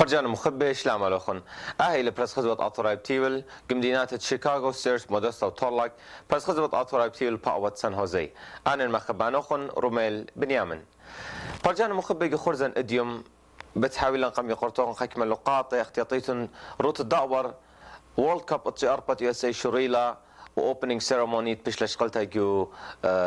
فرجان مخبي شلام لخن اهي لبرس خزوة اطرايب تيول قمدينات شيكاغو سيرس مودستا وتورلاك برس خزوة اطرايب تيول باوت سان هوزي انا المخبانوخن روميل بنيامن فرجان مخبي خرزن اديوم بتحاول انقم يقرطون خكم اللقاط اختياطيتن روت الدعور وورلد كاب اتشي اربط يو اس اي شوريلا واوبننج سيرموني بيشلش قلتها جو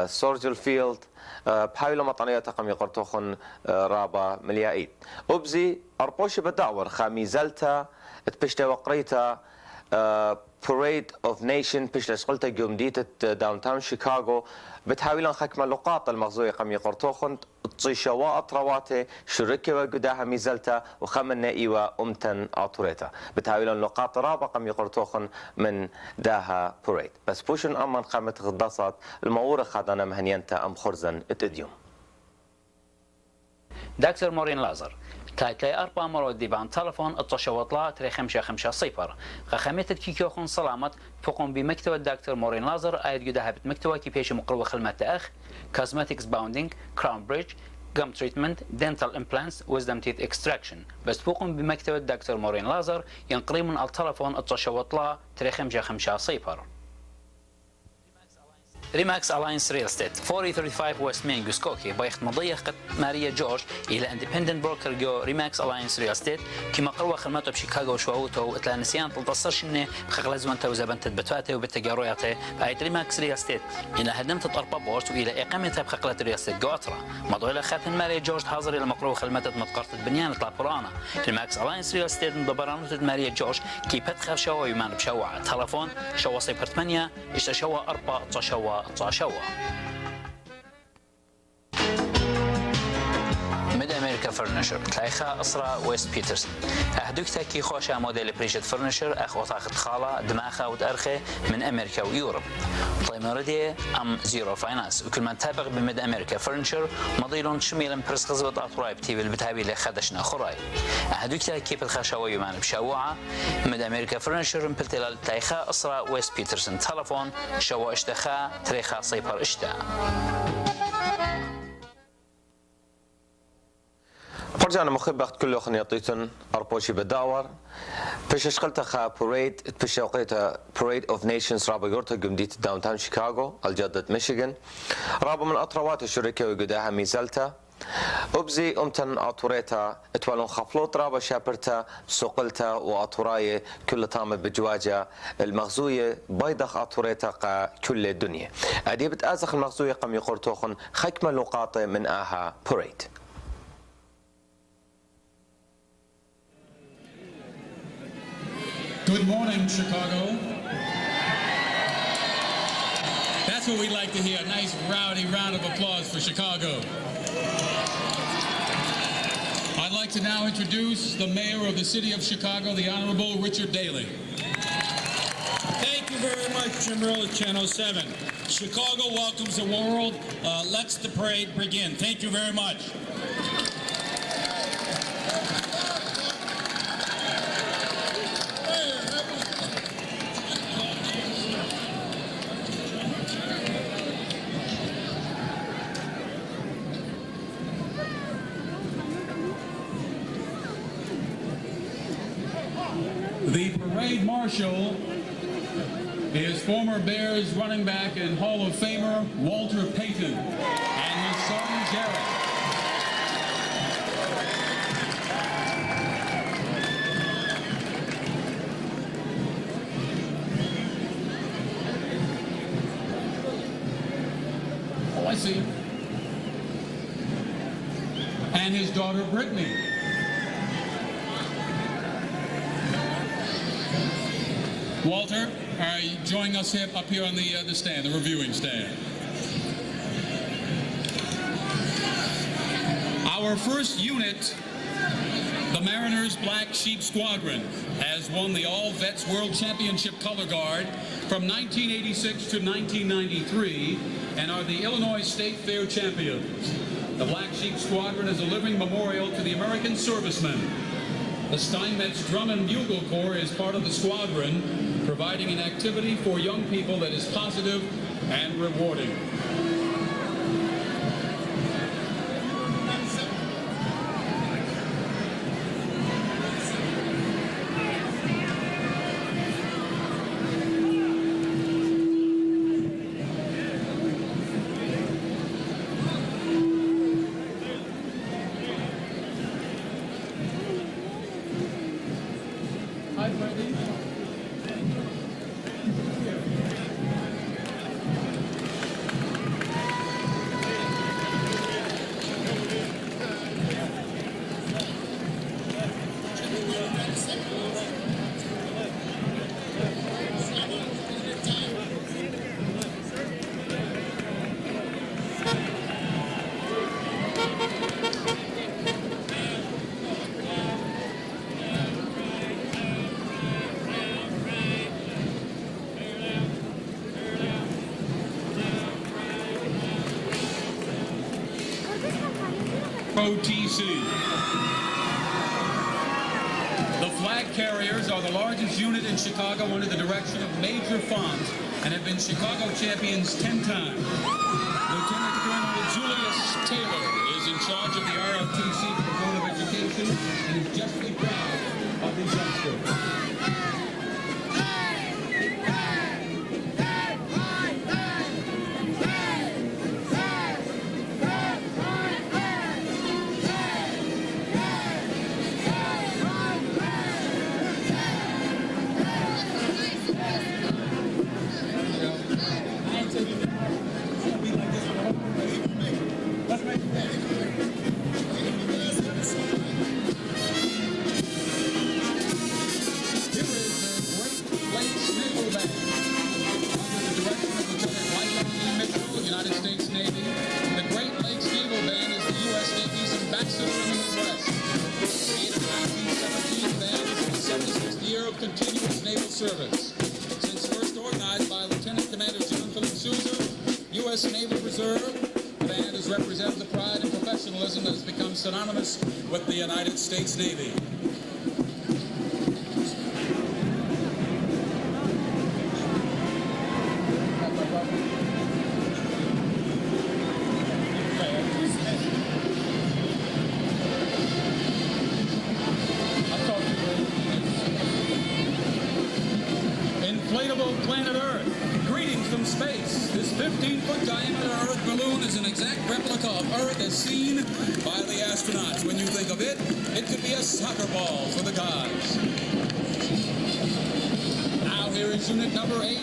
سورجل فيلد بحاول مطعنية تقم يقرطوخن رابا مليائيد أبزي أربوش بدعور خامي زلتا تبشتا وقريتا parade of nation بيشلش قلتها جو مديتة داون تاون شيكاغو بتحاول خكمة لقاط المغزوية قم يقرطوخن تشيشوا أطرواتي شركة وقداها ميزلتا وخمن نائيوة أمتن أطوريتا بتحاول لقاط رابا قم يقرطوخن من داها parade بس بوشن أمان قامت غضاصات المورة خادنا مهنينتا أم خرزن اتديوم دكتور مورين لازر تايتلي أربع مرات ديبان تلفون التشوطلا تري 550 خميت كيكيوخن سلامت فقم بمكتوى الدكتور مورين لازر آيد جدا هبت مكتوى كي بيش مقروة خدمات أخ كوزماتكس باوندينج كراون بريدج gum treatment dental implants wisdom teeth extraction بس فقم بمكتوى الدكتور مورين لازر ينقري من التلفون التشوطلا تري 550 ريماكس ألاينس ريل ستيت 4035 ويست مين جوسكوكي بايخت مضيقة ماريا جورج إلى اندبندنت بروكر جو ريماكس ألاينس ريل ستيت كما قروة خدماته بشيكاغو وشواوتو اتلا نسيان تلتصرش إنه خغلزوانته وزبنت بتواته وبتجاروياته بايت ريماكس ريل ستيت إلى هدمت الأربا بورت وإلى إقامتها بخقلة ريل ستيت جواترا مضوا إلى خاتن ماريا جورج حاضر إلى مقروة خدمته متقرطة بنيان طلابورانا ريماكس ألاينس ريل ستيت مدبرانوت ماريا جورج كي بتخاف شوا يمان بشوا تلفون شوا 08 إيش شوا 4 شوا شوا ميد امريكا فرنشر تلايخا اسرا ويست بيترسون اهدوك تاكي خوشا موديل بريجت فرنشر اخ وطاقة خالة دماغها وتارخه من امريكا ويوروب طيب مردي ام زيرو فاينانس وكل من تابق بميد امريكا فرنشر مضيلون شميلا برس خزبط اطرايب تيبي البتابي لخدشنا خراي اهدوك تاكي بتخشوا يمان بشوعة ميد امريكا فرنشر مبلتلال تلايخا اسرا ويست بيترسون تلفون شوا اشتخا تريخا صيبر اشتا فرجعنا مخبة كله خنيطيتن أربوشي بداور فيش اشغلتها خا بوريد فيش وقيتها بوريد اوف نيشنز رابا يورتا قمديت داون تاون شيكاغو الجدة ميشيغان رابا من أطروات الشركة وقداها ميزلتا أبزي أمتن أطوريتا اتوالون خفلوط رابا شابرتا سوقلتا وأطوراي كل طامة بجواجة المغزوية بايدخ أطوريتا قا كل الدنيا أديبت آزخ المغزوية قم يقرطوخن خكمة لقاطة من آها بوريد Good morning, Chicago. That's what we'd like to hear. A nice, rowdy round of applause for Chicago. I'd like to now introduce the mayor of the city of Chicago, the Honorable Richard Daley. Thank you very much, Jim Earl at Channel 7. Chicago welcomes the world. Let's the parade begin. Thank you very much. The parade marshal is former Bears running back and Hall of Famer Walter Payton and his son Jared. Oh, I see. And his daughter Brittany. Walter, are you joining us up here on the stand, the reviewing stand? Our first unit, the Mariners Black Sheep Squadron, has won the All Vets World Championship Color Guard from 1986 to 1993 and are the Illinois State Fair champions. The Black Sheep Squadron is a living memorial to the American servicemen. The Steinmetz Drum and Bugle Corps is part of the squadron, providing an activity for young people that is positive and rewarding. ROTC. The flag carriers are the largest unit in Chicago under the direction of Major Font and have been Chicago champions 10 times. Lieutenant Colonel Julius Taylor is in charge of the ROTC for the Board of Education and is justly proud of these youngsters. Continuous naval service. Since first organized by Lieutenant Commander John Philip Sousa, U.S. Naval Reserve, the band has represented the pride and professionalism that has become synonymous with the United States Navy. Inflatable planet Earth. Greetings from space. This 15-foot diameter Earth balloon is an exact replica of Earth as seen by the astronauts. When you think of it, it could be a soccer ball for the gods. Now here is unit number 8.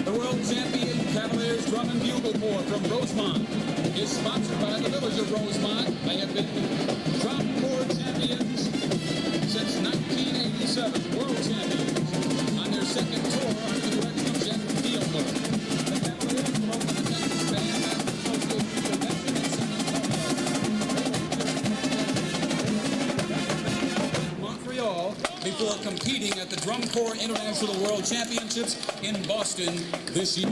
The world champion Cavaliers Drum and Bugle Corps from Rosemont is sponsored by the village of Rosemont. They have been Drum Corps champions since 1987, world champions. On their second tour under the direction of Jeff Fielder. The Cavaliers will open the Texas Bandmaster Association Convention in San Antonio, Montreal, before competing at the Drum Corps International World Championships in Boston this year.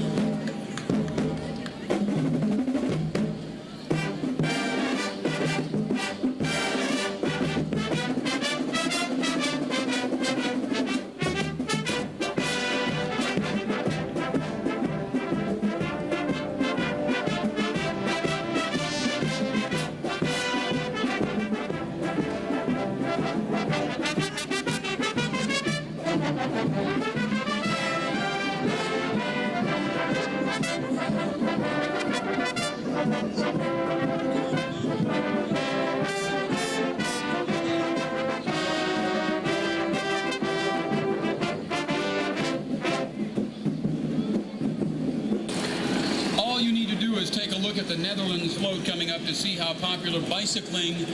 At the Netherlands float coming up to see how popular bicycling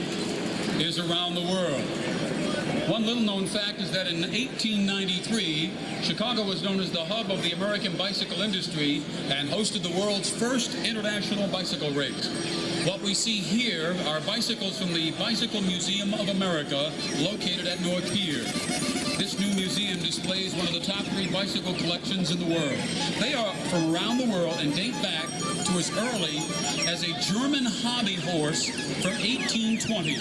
is around the world. One little known fact is that in 1893, Chicago was known as the hub of the American bicycle industry and hosted the world's first international bicycle race. What we see here are bicycles from the Bicycle Museum of America, located at North Pier. This new museum displays one of the top 3 bicycle collections in the world. They are from around the world and date back to as early as a German hobby horse from 1820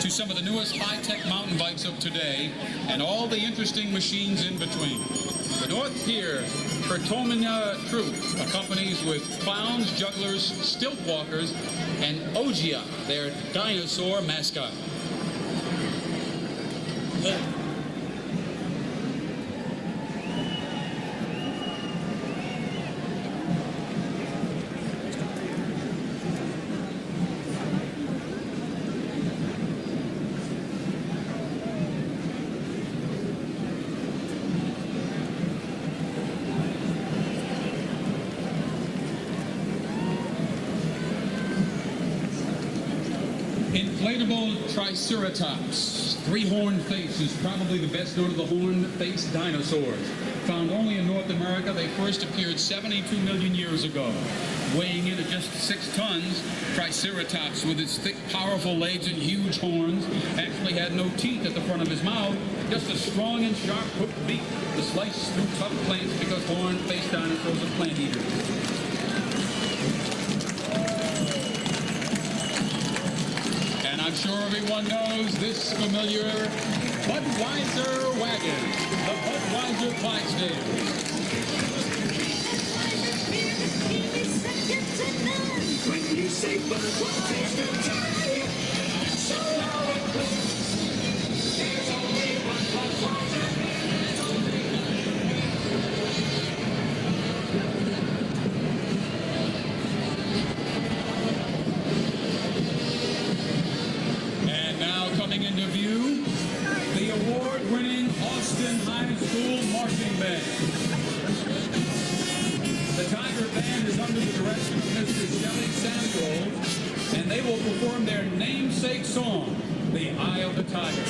to some of the newest high-tech mountain bikes of today and all the interesting machines in between. The North Pier Pertomina troupe accompanies with clowns, jugglers, stilt walkers, and Ogia, their dinosaur mascot. Inflatable Triceratops. 3-horned face is probably the best known of the horn-faced dinosaurs. Found only in North America, they first appeared 72 million years ago. Weighing in at just 6 tons, Triceratops, with its thick, powerful legs and huge horns, actually had no teeth at the front of his mouth, just a strong and sharp hooked beak to slice through tough plants because horn-faced dinosaurs are plant eaters. I'm sure everyone knows this familiar Budweiser wagon, the Budweiser Clydesdale. When you say Budweiser, and now coming into view, the award-winning Austin High School Marching Band. The Tiger Band is under the direction of Mr. Shelley Samuels, and they will perform their namesake song, The Eye of the Tiger.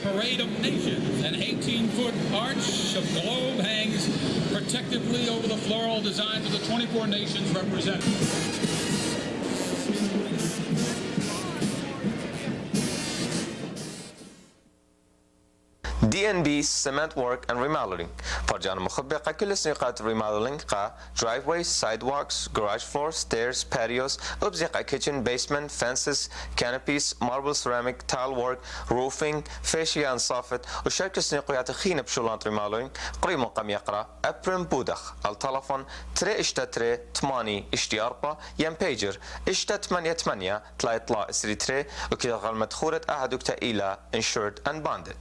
Parade of Nations, an 18-foot arch of globe hangs protectively over the floral designs of the 24 nations represented. DNB Cement Work and Remodeling. فرجان مخبقة كل سنقات remodeling قا driveways, sidewalks, garage floors, stairs, patios, أبزق kitchen, basement, fences, canopies, marble, ceramic, tile work, roofing, fascia and soffit. وشركة سنقيات خينة بشولانت remodeling قريب قم يقرأ أبرم بودخ التلفون 3 اشتا 3 8 اشتي 4 ين بيجر اشتا 8 8 تلا يطلع اسري 3 وكذا غال مدخولة أحدك إلى insured and bonded.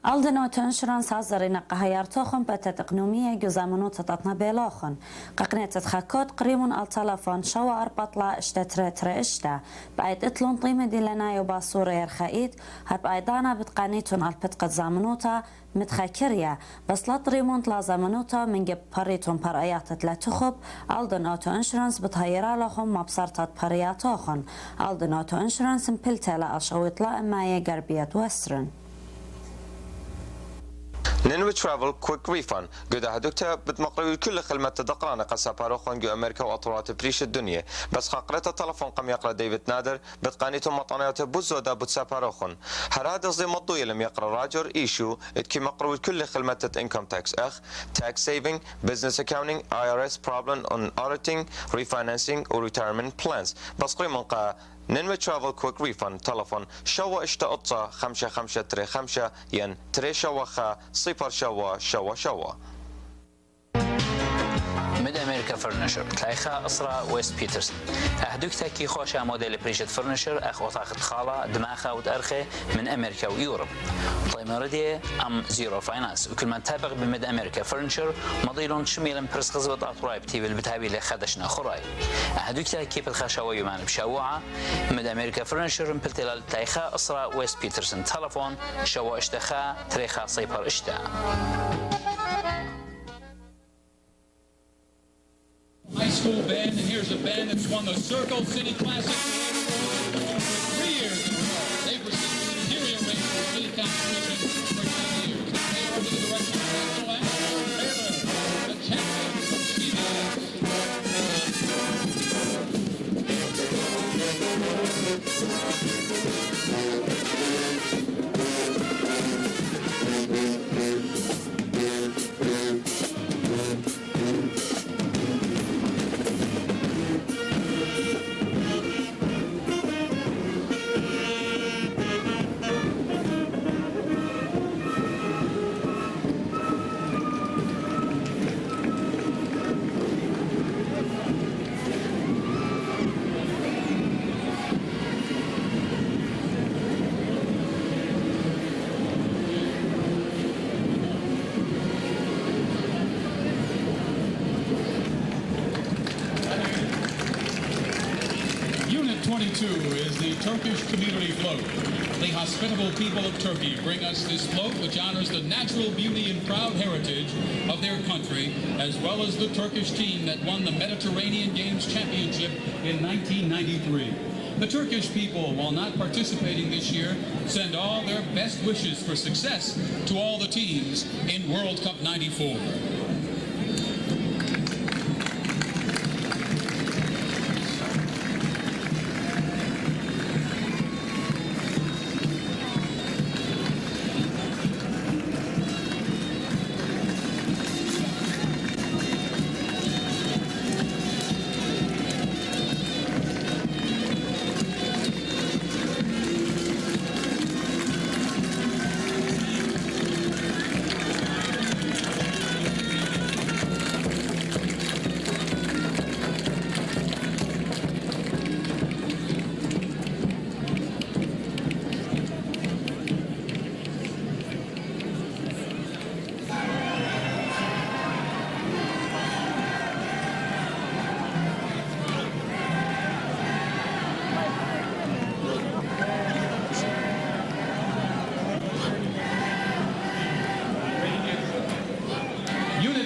Aldenoto insurans hazarina qahayartokhon betet eqnomiye gözamunu tatatna belokhon qaqnetet khakot qrimun al telefon shawa arbatla اشتتر تر اشتا بعد اطلون قيمة دلنا يباسور يرخائيت هرب ايضانا بتقانيتون al بتقت زامنوتا متخكريا بس لا طريمون تلا زامنوتا من جب باريتون برايات لا تخب Aldenoto insurans بتهيرا لهم مبصرتات برياتوخن Aldenoto insurans مبلتلا الشويطلا اما يقربية وسترن ننوي ترافل كويك ريفان قد هدوكتا بتمقري كل خدمة تدقران قصة باروخون جو أمريكا وأطورات بريش الدنيا بس خاقرته تلفون قم يقرأ ديفيد نادر بتقانيتهم مطانيات بوزودا بتسا باروخون هراد زي مضوية لم يقرأ راجر إيشو اتكي مقروي كل خدمة إنكم تاكس أخ tax saving business accounting IRS problem on auditing refinancing or retirement plans بس قيمون قا ننوي ترافل كويك ريفان تلفون شوا اشتا اطا 5535 ين تري شوا خا صفر شوا مد امريكا فرنشر تلايخا اسرا ويست بيترسون اهدوك تاكي خوشا موديل بريشت فرنشر اخ وطاقت خاله دماغها ودارخه من امريكا ويوروب طيب مردي ام زيرو فاينانس وكل من تابع بمد امريكا فرنشر مضيلون شميل برس غزبط اطرايب تيبل بتابي لخدشنا خراي اهدوك تاكي بالخشاوي يمان بشوعه مد امريكا فرنشر مبلتل تلايخا اسرا ويست بيترسون تلفون شوا اشتخا تريخا صيبر اشتا High school band, and here's a band that's won the Circle City Classic for 3 years in a row. They've received superior ratings the competition for 10 years. They are under the direction of National Ambassador Taylor, the champions of CBS. Unit 22 is the Turkish community float. The hospitable people of Turkey bring us this float, which honors the natural beauty and proud heritage of their country, as well as the Turkish team that won the Mediterranean Games Championship in 1993. The Turkish people, while not participating this year, send all their best wishes for success to all the teams in World Cup '94.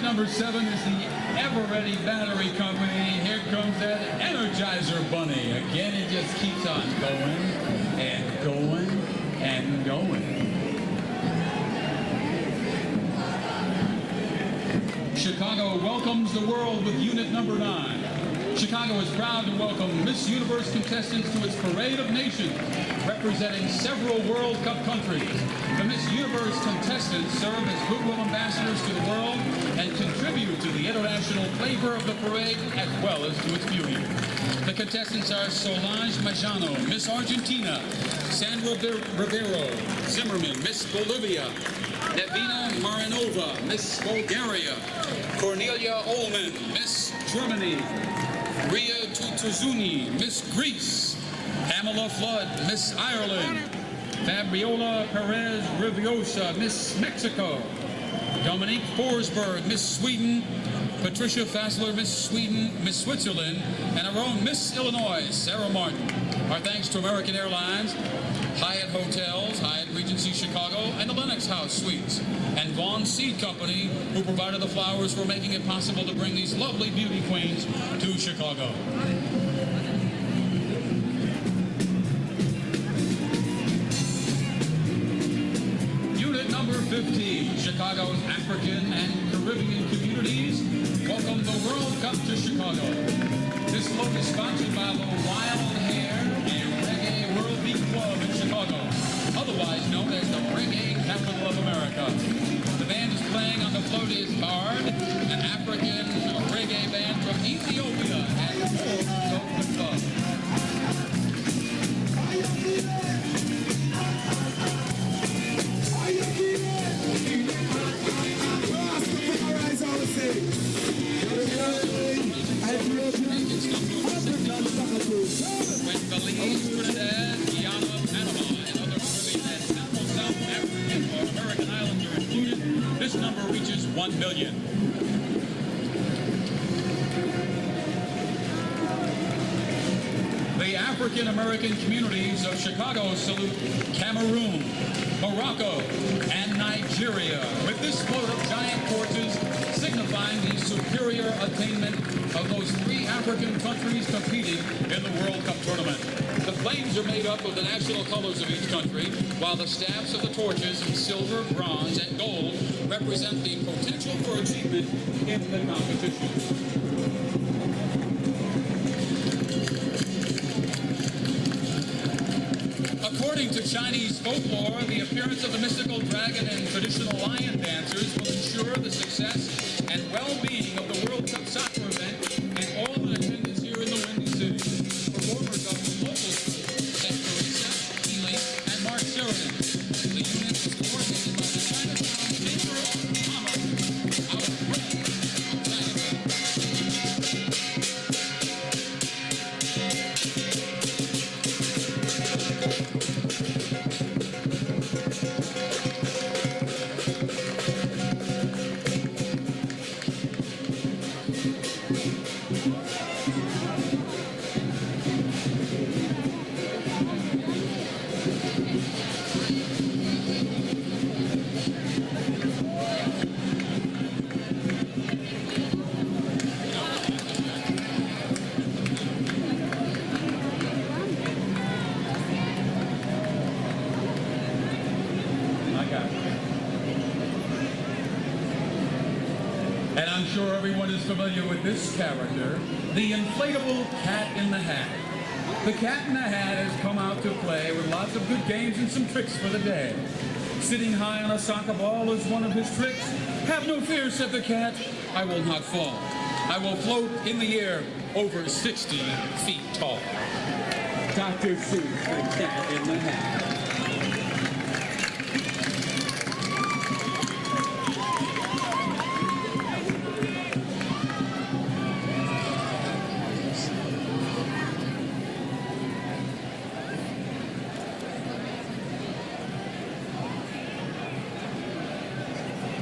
Number 7 is the ever-ready battery company. Here comes that Energizer Bunny. Again, it just keeps on going and going and going. Chicago welcomes the world with unit number 9. Chicago is proud to welcome Miss Universe contestants to its parade of nations, representing several World Cup countries. The Miss Universe contestants serve as goodwill ambassadors to the world and contribute to the international flavor of the parade as well as to its beauty. The contestants are Solange Majano, Miss Argentina; Sandra Rivero Zimmerman, Miss Bolivia; Nevina Marinova, Miss Bulgaria; Cornelia Ullman, Miss Germany; Ria Tutuzuni, Miss Greece; Pamela Flood, Miss Ireland; Fabiola Perez Riviosa, Miss Mexico; Dominique Forsberg, Miss Sweden; Patricia Fassler, Miss Sweden, Miss Switzerland; and our own Miss Illinois, Sarah Martin. Our thanks to American Airlines, Hyatt Hotels, Hyatt Regency Chicago, and the Lenox House Suites, and Vaughn Seed Company, who provided the flowers for making it possible to bring these lovely beauty queens to Chicago. Unit number 15, Chicago's African and Caribbean communities welcome the World Cup to Chicago. This float is sponsored by the Wild Hair and Reggae World Beat Club in Chicago, otherwise known as the reggae capital of America. The band is playing on the float is Bard, an African reggae band from Ethiopia, and more of the club. When Belize, Trinidad, Guyana, Panama, and other Caribbean and South African or American islands are included, this number reaches 1 million. The African American communities of Chicago salute Cameroon, Morocco, and Nigeria with this float of giant torches signifying the superior attainment of those 3 African African countries competing in the World Cup tournament. The flames are made up of the national colors of each country, while the staffs of the torches in silver, bronze, and gold represent the potential for achievement in the competition. According to Chinese folklore, the appearance of the mystical dragon and traditional lion dancers will ensure the success and well-being of the World Cup soccer event and all in attendance here in the Windy City. Performers are from local schools, St. Teresa, Ely, and Mark Sheridan. The unit was coordinated by the Chinatown Chamber of Commerce, our friend from Chinatown. And I'm sure everyone is familiar with this character, the inflatable Cat in the Hat. The Cat in the Hat has come out to play with lots of good games and some tricks for the day. Sitting high on a soccer ball is one of his tricks. Have no fear, said the cat, I will not fall. I will float in the air over 60 feet tall. Dr. Seuss, the Cat in the Hat.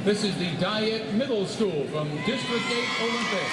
This is the Diet Middle School from District 8 Olympic.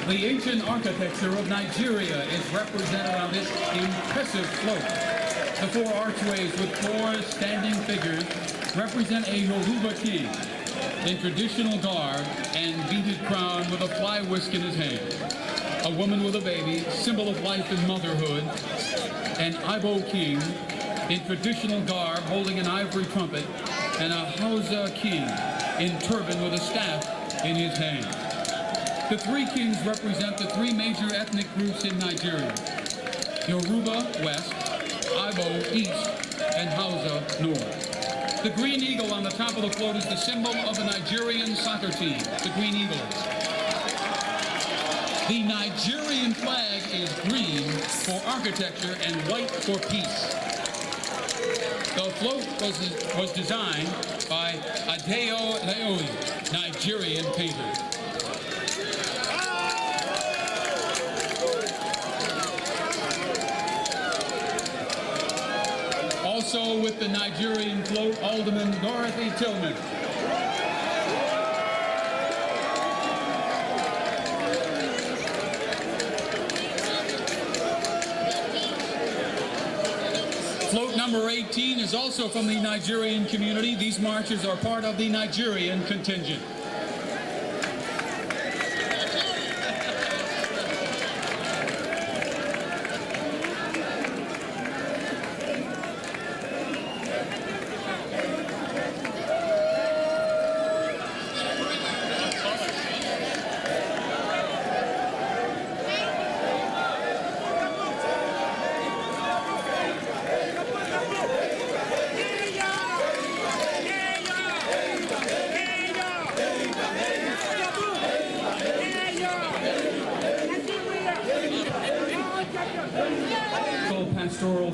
The ancient architecture of Nigeria is represented on this impressive float. The four archways with four standing figures represent a Yoruba king in traditional garb and beaded crown with a fly whisk in his hand. A woman with a baby, symbol of life and motherhood. An Igbo king in traditional garb holding an ivory trumpet, and a Hausa king in turban with a staff in his hand. The three kings represent the three major ethnic groups in Nigeria: Yoruba West, Igbo East, and Hausa North. The green eagle on the top of the float is the symbol of the Nigerian soccer team, the Green Eagles. The Nigerian flag is green for architecture and white for peace. The float was designed by Adeo Leoyi, Nigerian painter. Also with the Nigerian float, Alderman Dorothy Tillman. Float number 18 is also from the Nigerian community. These marchers are part of the Nigerian contingent.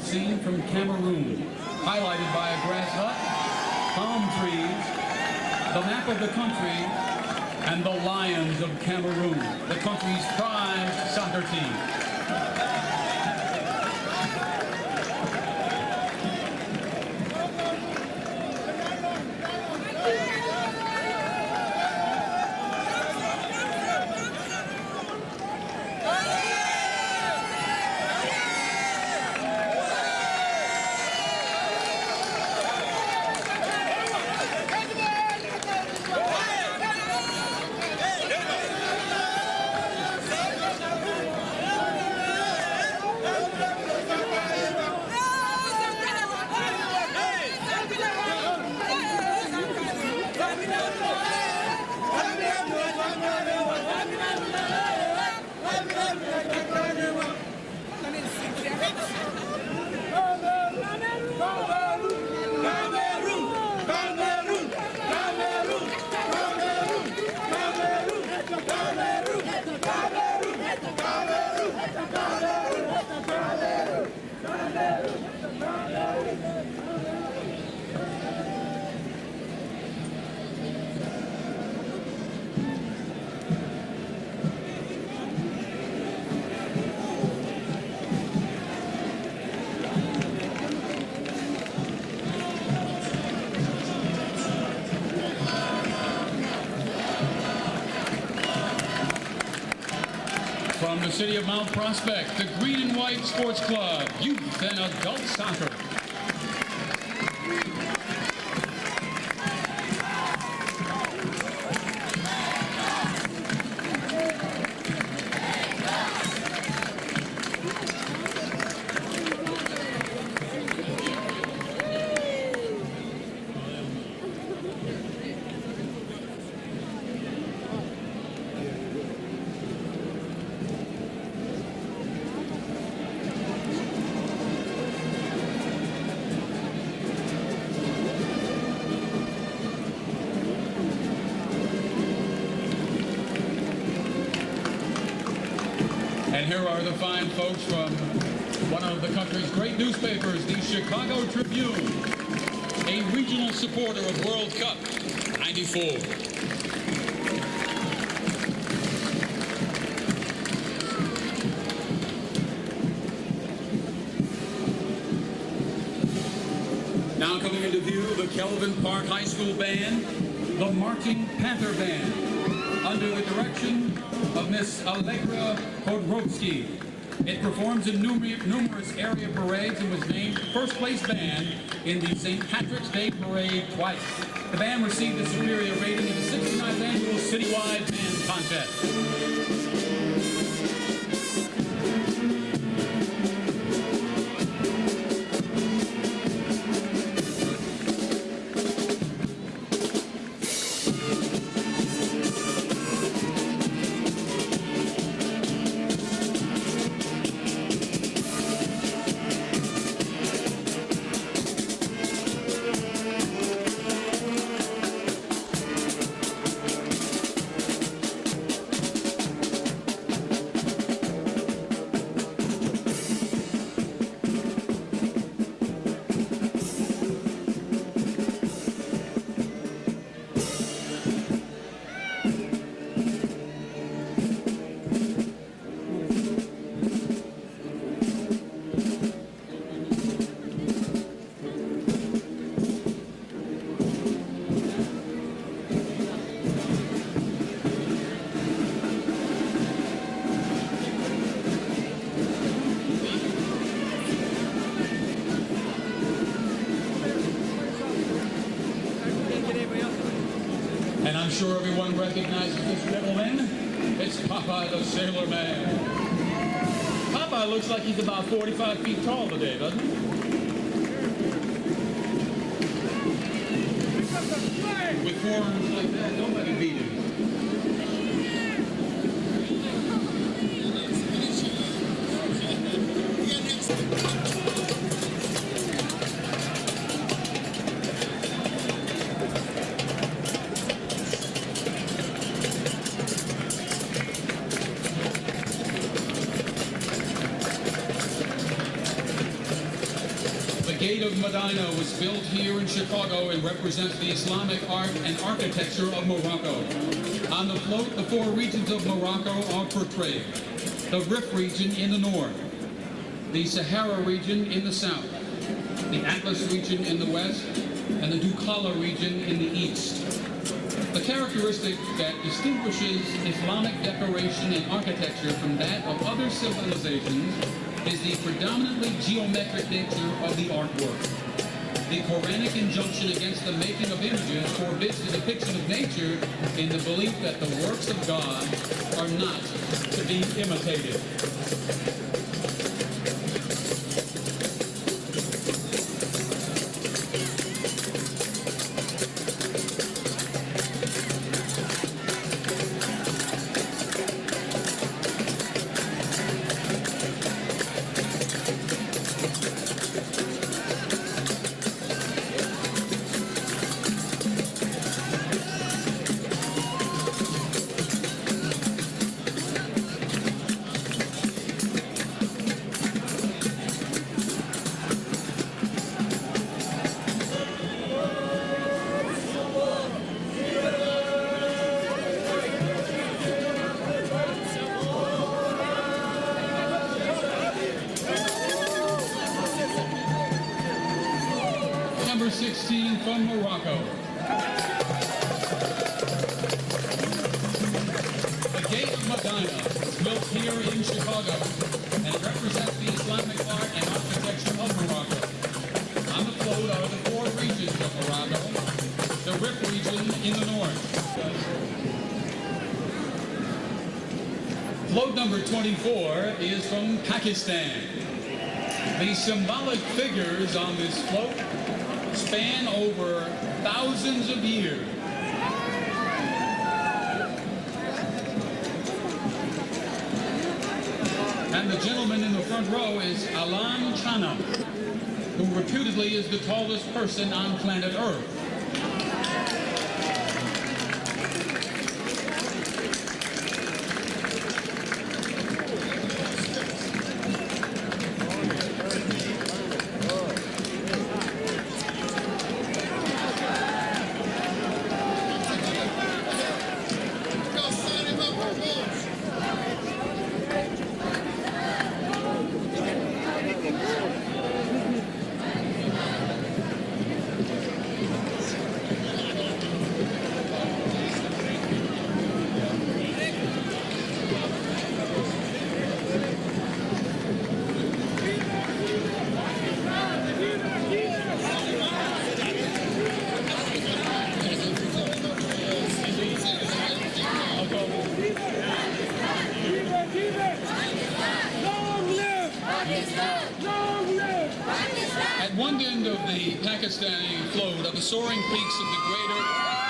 scene from Cameroon, highlighted by a grass hut, palm trees, the map of the country, and the Lions of Cameroon, the country's prized soccer team. From the city of Mount Prospect, the Green and White Sports Club, youth and adult soccer. And here are the fine folks from one of the country's great newspapers, the Chicago Tribune, a regional supporter of World Cup '94. Now coming into view, the Kelvin Park High School Band, the Marching Panther Band, under the direction of Miss Allegra Podrowski. It performs in numerous area parades and was named first place band in the St. Patrick's Day Parade twice. The band received a superior rating in the 69th annual citywide band contest. And I'm sure everyone recognizes this gentleman. It's Popeye the Sailor Man. Popeye looks like he's about 45 feet tall today, doesn't he? With forearms like that, nobody beat him. Gate of Medina was built here in Chicago and represents the Islamic art and architecture of Morocco. On the float, the four regions of Morocco are portrayed. The Rif region in the north, the Sahara region in the south, the Atlas region in the west, and the Dukala region in the east. The characteristic that distinguishes Islamic decoration and architecture from that of other civilizations is the predominantly geometric nature of the artwork. The Quranic injunction against the making of images forbids the depiction of nature in the belief that the works of God are not to be imitated. Number 16 from Morocco. The Gate of Medina was built here in Chicago and represents the Islamic art and architecture of Morocco. On the float are the four regions of Morocco, the Rif region in the north. Float number 24 is from Pakistan. The symbolic figures on this float span over thousands of years. And the gentleman in the front row is Alan Chana, who reputedly is the tallest person on planet Earth. At one end of the Pakistani float are the soaring peaks of the greater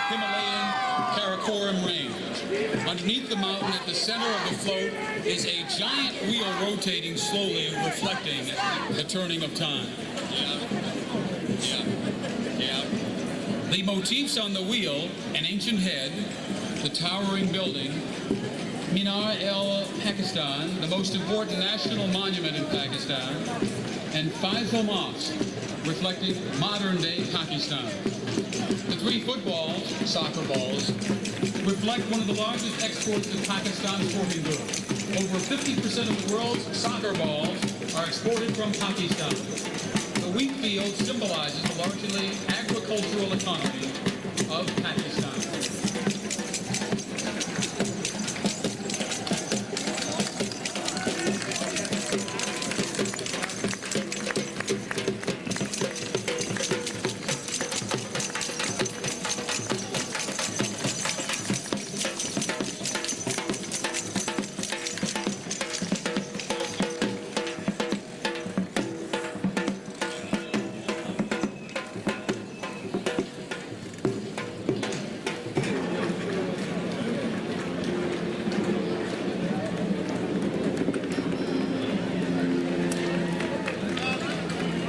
Himalayan Karakoram range. Underneath the mountain at the center of the float is a giant wheel rotating slowly, reflecting the turning of time. The motifs on the wheel, an ancient head, the towering building, Minar-el-Pakistan, the most important national monument in Pakistan, and Faisal Mosque, reflecting modern-day Pakistan. The three footballs, soccer balls, reflect one of the largest exports of Pakistan's sporting goods. Over 50% of the world's soccer balls are exported from Pakistan. The wheat field symbolizes the largely agricultural economy of Pakistan.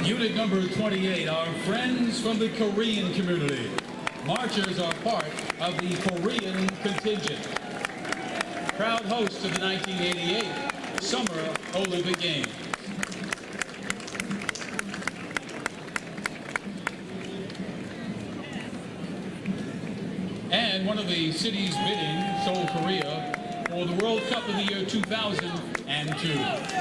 Unit number 28, our friends from the Korean community. Marchers are part of the Korean contingent. Proud hosts of the 1988 Summer Olympic Games. had one of the cities bidding, Seoul, Korea, for the World Cup of the year 2002.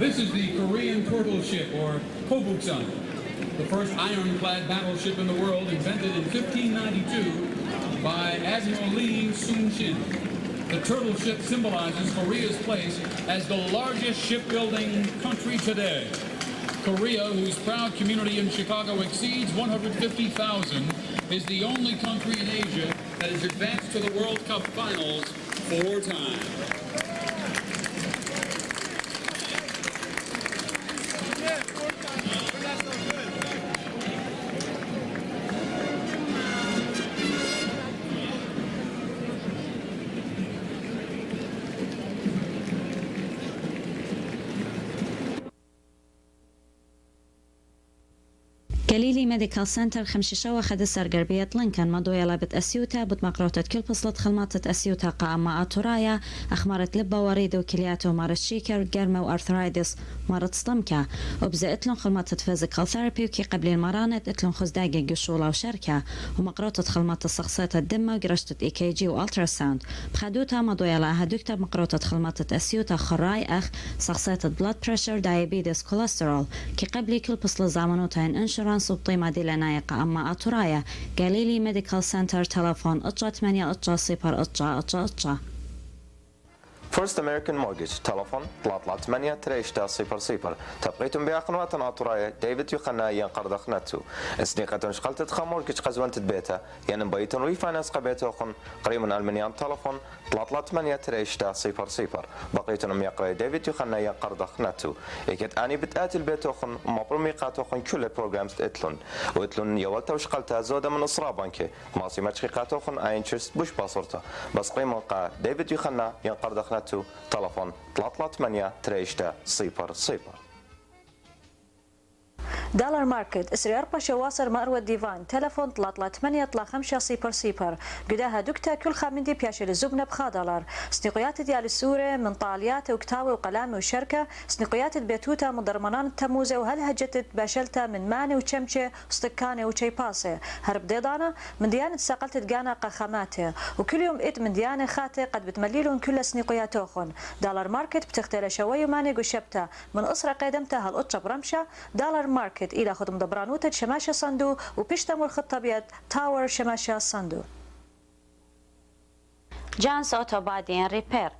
This is the Korean turtle ship, or Kobuksan, the first ironclad battleship in the world, invented in 1592 by Admiral Lee Soon-shin. The turtle ship symbolizes Korea's place as the largest shipbuilding country today. Korea, whose proud community in Chicago exceeds 150,000, is the only country in Asia that has advanced to the World Cup finals 4 times. قليلي ميديكال سنتر خمشيشة واخد السرقربية لينكن مضوية لابت أسيوتا بتمقروتة كل بصلة خلماتة أسيوتا قاما أتورايا أخمارت لبا وريد وكلياتو مارت شيكر قرمة وأرثرايدس مارت سطمكة وبزقت لهم خلماتة فيزيكال ثيرابي وكي قبل المرانة اتلهم خزداقي قشولة وشركة ومقروتة خلماتة الصخصات الدمة وقرشتة EKG وألترا ساوند بخدوتا مضوية لها دكتور مقروتة خلماتة أسيوتا خراي أخ صخصات بلاد بريشر دايابيدس كوليسترول كي قبل كل بصلة زامنوتا انشورانس وبطيمة دي لنايقة أما أتورايا قاليلي ميديكال سنتر تلفون 8 First American Mortgage تلفون 383 تبقيتم بأقنوات عطرايا ديفيد يخنا ينقرض أخناتو سنيقة شقلت تخا مورجج قزوان تدبيتا يعني بيتن ريفاينانس قبيته أخن قريب من المنيان تلفون 383 بقيتن يقرأ ديفيد يخنا ينقرض أخناتو يكت أني بتآتي البيت أخن مبرميقات أخن كل البروغرامز تأتلون وإتلون يولتا وشقلتها زودة من إصرا بانكي ماسي مشقيقات أخن آينشرست بوش باصرتا بس قيمة قا ديفيد يخنا ينقرض أخناتو تلفون 383 دولار ماركت اسري شواصر مأروى الديفان تلفون 383 قداها دكتا كل خامندي بياشر الزبنة بخا دولار سنقيات ديال السورة من طاليات وكتاوي وقلامي وشركة سنقيات بيتوتا من ضرمانان التموزة وهل هجت باشلتا من ماني وشمشة وستكاني وشي باسي هرب ديضانا من ديانة ساقلت دقانا قخاماته وكل يوم ات من ديانة خاتي قد بتمليلون كل سنقياتوخن دولار ماركت بتختار شوي وماني وشبتا من أسرة قيدمتها هالقطشة برمشة دولار ماركت إلى خدم دبرانوتة شماشة صندو وبيشتمل خطة بيد تاور شماشة صندو جانس أوتو بادين ريبير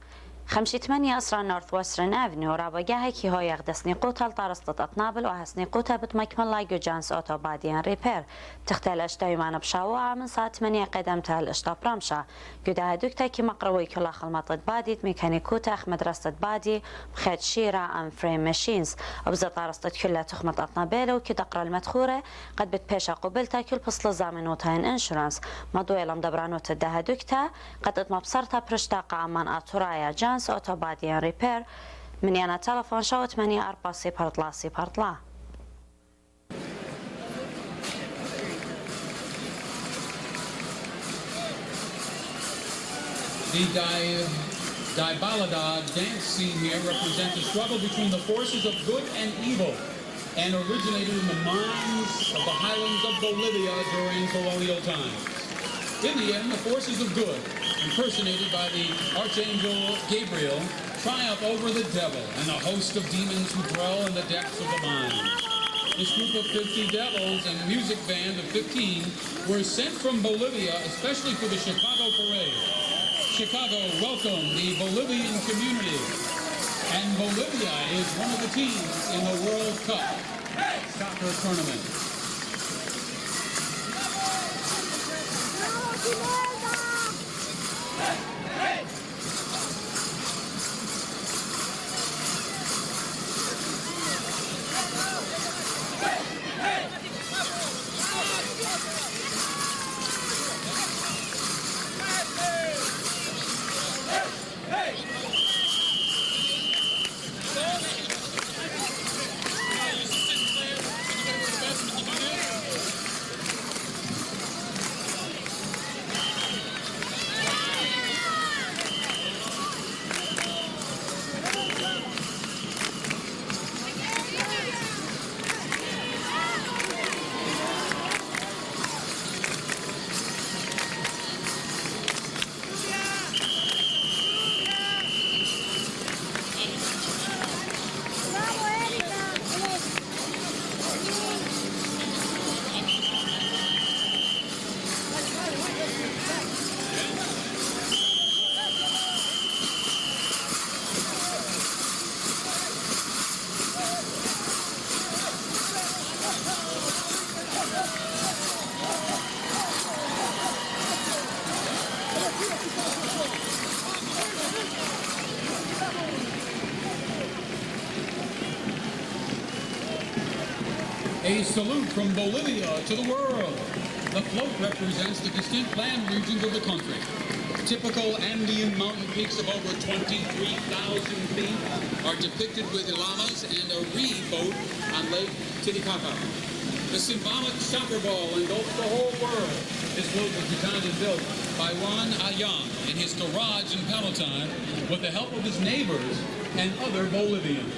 58 أسرة نورث وسترن أفنيو رابقاها كي هو يغدسني قوتا لطارسطة أطنابل وهسني قوتا بتمكمل لايقو جانس أوتو بادين ريبير تختال أشتا يمانا بشاوعة من ساعة 8 قدمتها الأشتا برمشة قداها دكتا كي مقروي كلا خلمطة باديت ميكانيكوتا أخ مدرسة بادي بخيط شيرة أم فريم ماشينز وبزا طارسطة كلها تخمط أطنابيلو كي دقرا المدخورة قد بتبيشا قبلتا كل بصل زامنوتا إن إنشورانس مضوية لمدبرانوتا داها دكتا قد اتمبصرتا برشتا قامان أتورايا جانس أوتو باديان ريبير من يانا تلفون شو 84 The Daibalada dance scene here represents a struggle between the forces of good and evil and originated in the mines of the highlands of Bolivia during colonial times. In the end, the forces of good, impersonated by the Archangel Gabriel, triumph over the devil and a host of demons who dwell in the depths of the mine. This group of 50 devils and a music band of 15 were sent from Bolivia especially for the Chicago parade. Chicago welcomed the Bolivian community, and Bolivia is one of the teams in the World Cup soccer tournament. A salute from Bolivia to the world. The float represents the distinct land regions of the country. Typical Andean mountain peaks of over 23,000 feet are depicted with llamas and a reed boat on Lake Titicaca. The symbolic soccer ball engulfs the whole world. This float was designed and built by Juan Ayang in his garage in Peloton with the help of his neighbors and other Bolivians.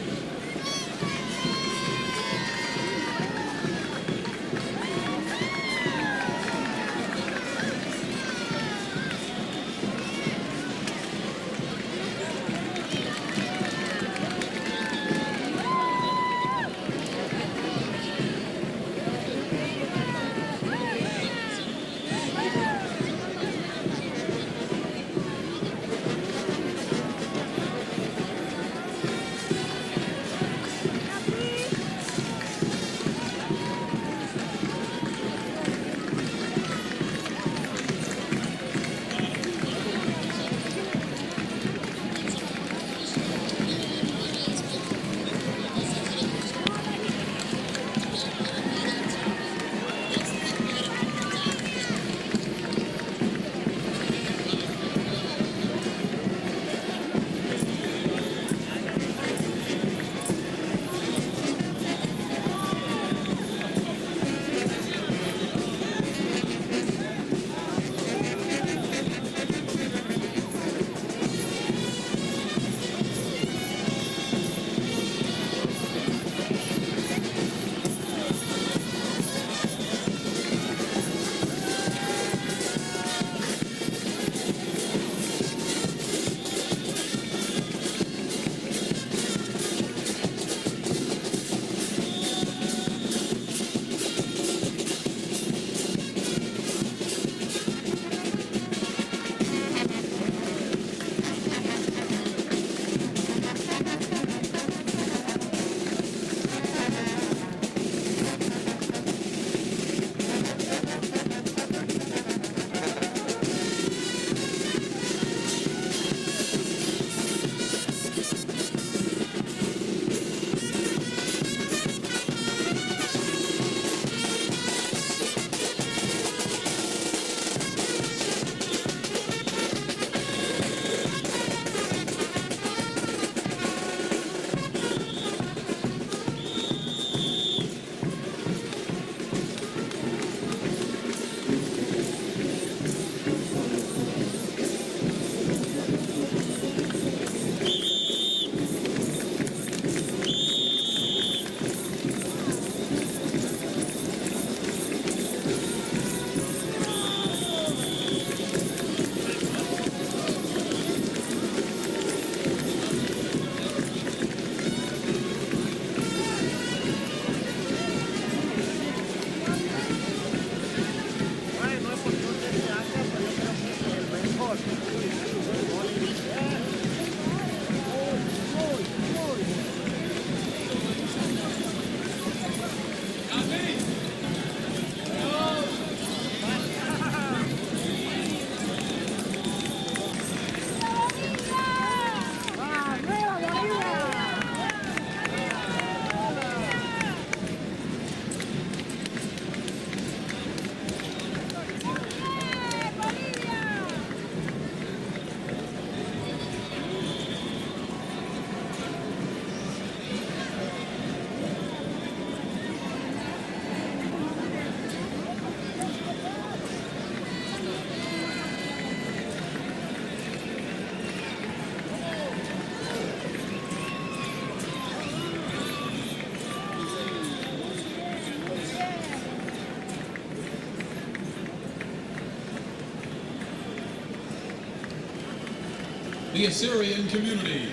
the Assyrian community.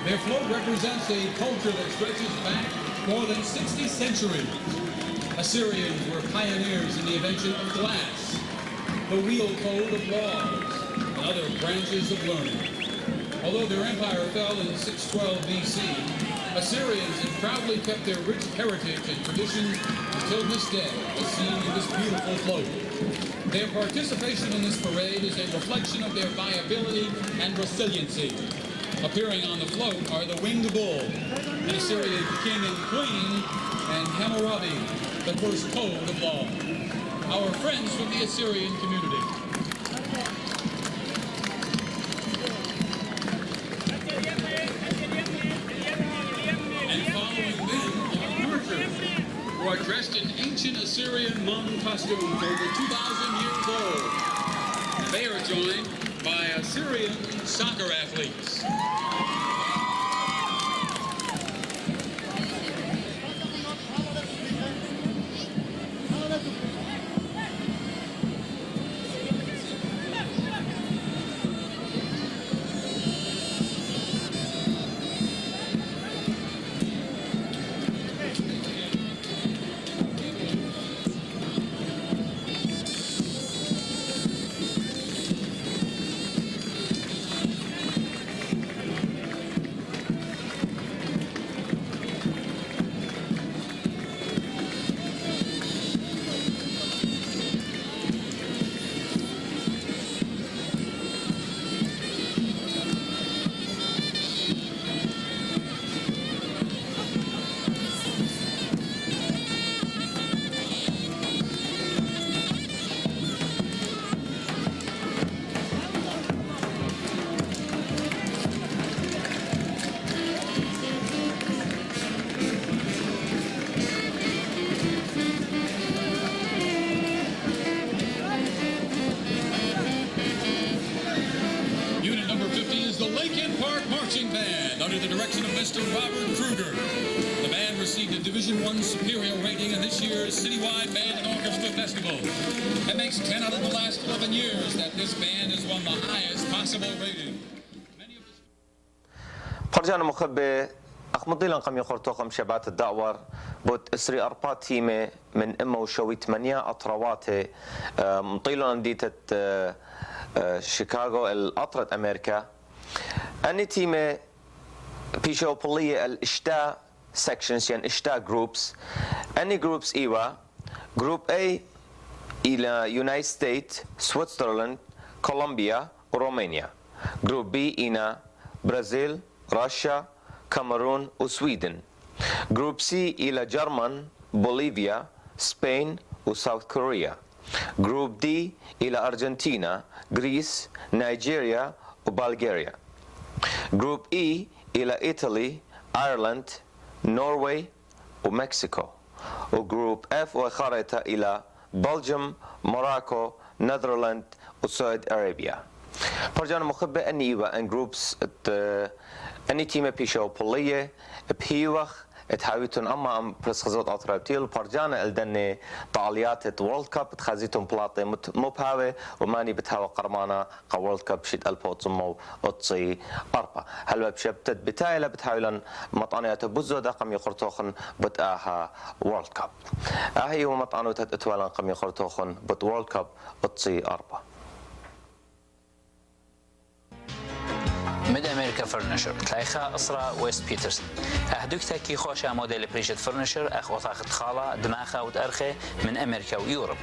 Their float represents a culture that stretches back more than 60 centuries. Assyrians were pioneers in the invention of glass, the wheel code of laws, and other branches of learning. Although their empire fell in 612 BC, Assyrians have proudly kept their rich heritage and traditions until this day, as seen in this beautiful float. Their participation in this parade is a reflection of their viability and resiliency. Appearing on the float are the winged bull, an Assyrian king and queen, and Hammurabi, the first code of law. Our friends from the Assyrian community. And following them are archers, who are dressed in ancient Assyrian Hmong costumes over 2,000 years old. They are joined by Assyrian soccer athletes. Under the direction of Mr. Robert Kruger. The band received a Division I Superior rating in this year's Citywide Band and Orchestra Festival. That makes 10 out of the last 11 years that this band has won the highest possible rating. فرجان مخبي أخمضي لنقم يخورتوخم شبات الدعور بوت إسري أربات تيمة من إما وشوي 8 أطرواتي مطيلون أنديتة شيكاغو الأطرة أمريكا أني تيمة بيشو بولية الاشتاء sections يعني اشتاء groups أني groups إيوا group A إلى United States Switzerland كولومبيا ورومانيا group B إلى برازيل روسيا كاميرون وسويدن جروب سي إلى جرمن بوليفيا سبين وساوث كوريا جروب دي إلى أرجنتينا غريس نيجيريا وبلغاريا جروب إي إلى إيطالي أيرلند نرويج ومكسيكو وجروب اف وخارطة إلى بلجيوم موراكو نذرلاند وسعود أرابيا فرجانا مخبة أني وأن جروبس أني تيمة بيشو بولية بهيوخ تحاويتون أما أم برسخزوت أطرابتيل فرجانا الدني طاليات وورلد كاب تخازيتون بلاطي مبهاوي وماني بتهاوى قرمانا قا وورلد كاب شيت البوتسمو أطسي أربا هل بشبتت بتايلة بتحاولن مطانيات بوزو دا قم يخرطوخن بتآها وورلد كاب أهي ومطانوتات اتوالن قم يخرطوخن بت وورلد كاب أطسي أربا مد امريكا فرنشر تلايخا اسرا ويست بيترسون اهدوك تاكي خوشا موديل بريشت فرنشر اخ وطاقة خالة دماغها وتأرخي من امريكا ويوروب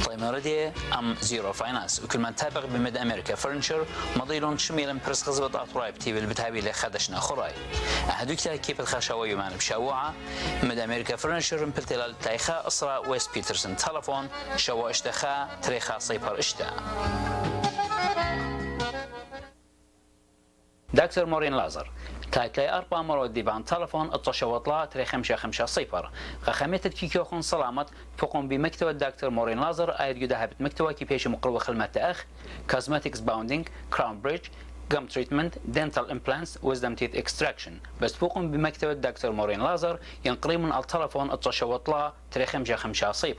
طيب ردي ام زيرو فاينانس وكل من تابق بمد امريكا فرنشر مضيلون شميلا برس غزبط اطرايب تيبي البتابي لخدشنا خراي اهدوك تاكي بالخشاوي مان بشاوعة مد امريكا فرنشر مبلتلال تلايخا اسرا ويست بيترسون تلفون شوا اشتخا تريخا صيبر اشتا دكتور مورين لازر تاكلي 4 مرات ديبان تلفون التشوطلا 3550 خميت كيكوخون سلامت فقوم بمكتب الدكتور مورين لازر ايد يدهبت مكتوى كي بيش مقروة خدمات اخ كوزماتكس باوندينج كراون بريدج gum treatment dental implants wisdom teeth extraction بس فوقهم بمكتب الدكتور مورين لازر ينقري من التلفون التشوطلا 3550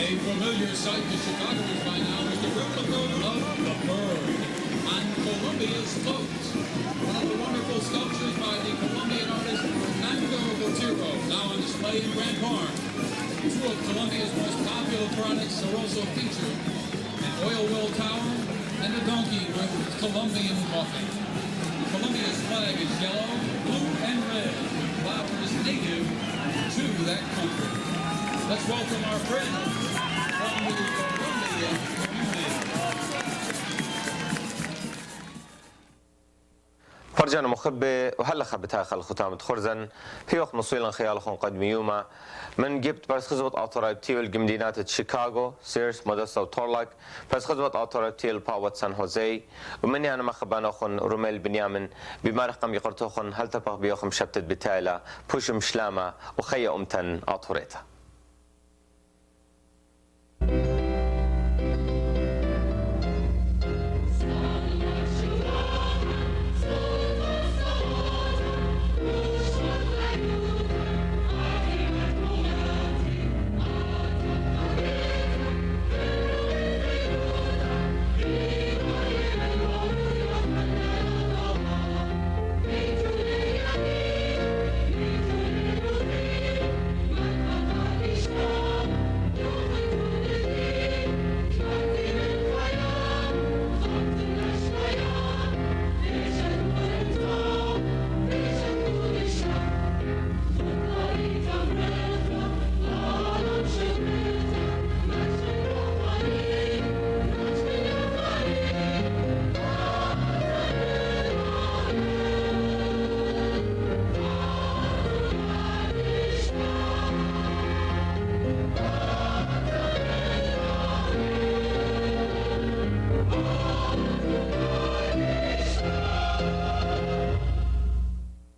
A familiar sight to Chicagoans by now is the replica of the bird on Columbia's float. One of the wonderful sculptures by the Colombian artist Fernando Botero, now on display in Grand Park. Two of Colombia's most popular products are also featured: an oil well tower and a donkey with Colombian coffee. Colombia's flag is yellow, blue, and red, flowers native to that country. Let's welcome our friend from the Colombian community. فرجانا مخبة وهلا خبتها خل ختامة خرزن في وقت مصيلا خيالكم قد ميوما من جبت بس خزبط أطرايبتيل جمدينات شيكاغو سيرس مودستا وتورلاك بس خزبط أطرايبتيل باوت سان هوزي ومني أنا مخبانوخن روميل بنيامن بما رقم يقرتوخن هل تبقى بيوخم شبتت بتايلا بوش مشلامة وخي أمتن أطوريتا